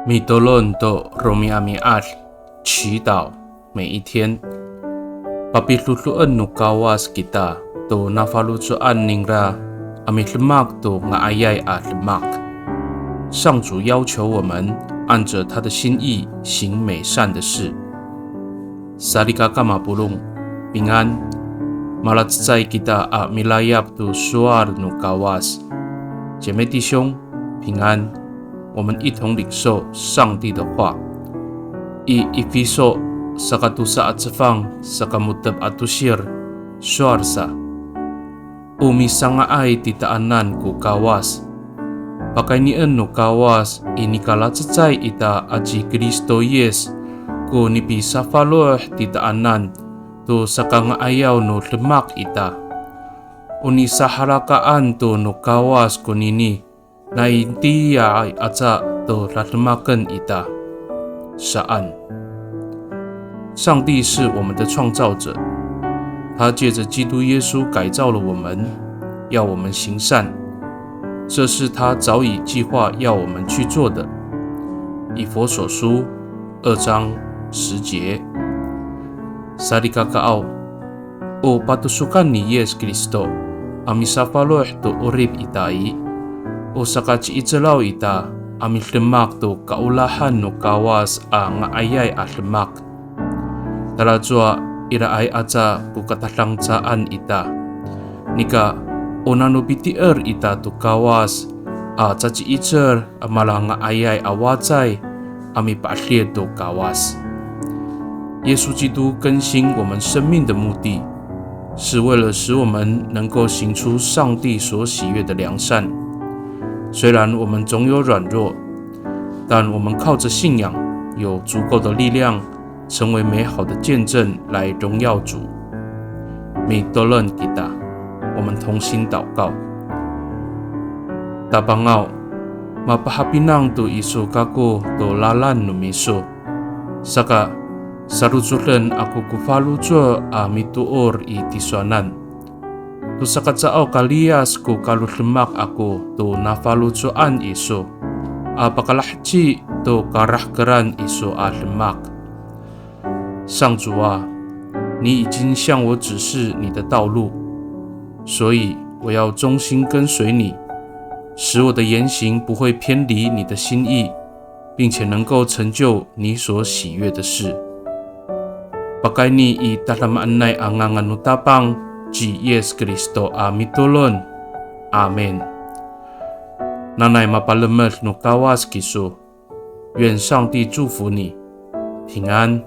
米多伦多罗米阿米阿祈祷每一天。Papitlutuan no kawas kita to nafalutuan ningra amit lemak to ngaayay at lemak。上主要求我们按着他的心意行美善的事。Salikaka mapulong平安。Malatsay kita a milayap to suar no kawas。姐妹弟兄平安。我们一同领受上帝的话。以Efeso sakatusa at safang sakamutab atusir suarsa. Umisanga ay titaanan ku kawas. Pakainian no kawas inikalatsay ita aji Kristo Yes ku nipisa faloh titaanan to sakangaayaw no lemak ita. Unisaharakaan to no kawas kunini na hindi ay atsa to lalemakan ita。saan。上帝是我们的创造者，他借着基督耶稣改造了我们，要我们行善，这是他早已计划要我们去做的。以弗所书2章10节。Salikakaaw o patusukan ni Yesus Kristo amisapaloh to urip itai。o sakaci itsalaw ita amil lemak to kaulahan no kawas a ngaayay a lemak. Talajwa iraay atsa kukatalang-tsaan ita. Nika onanubitier ita to kawas a tsaci itser a mala ngaayay a watsay ami paaslir to kawas。耶稣基督更新我们生命的目的，是为了使我们能够行出上帝所喜悦的良善。虽然我们总有软弱，但我们靠着信仰有足够的力量，成为美好的见证来荣耀主。Mitolon kita， 我们同心祷告。Tabangaw mapahapinang to isu kako to lalan no miso saka sarutsulen ako kufalutsua a mituor i tiswanan。to sakatsaaw kalias ko kalutlemak ako to nafalutsuan iso a pakalahci to karahkeran iso a lemak。上主啊，你已经向我指示你的道路，所以我要忠心跟随你，使我的言行不会偏离你的心意，并且能够成就你所喜悦的事。Pakai ni i tatamaanay angangan utapang G Yesus Kristo a mitulon. Amen。Nanay mapalamat no kawas kiso，愿上帝祝福你，平安。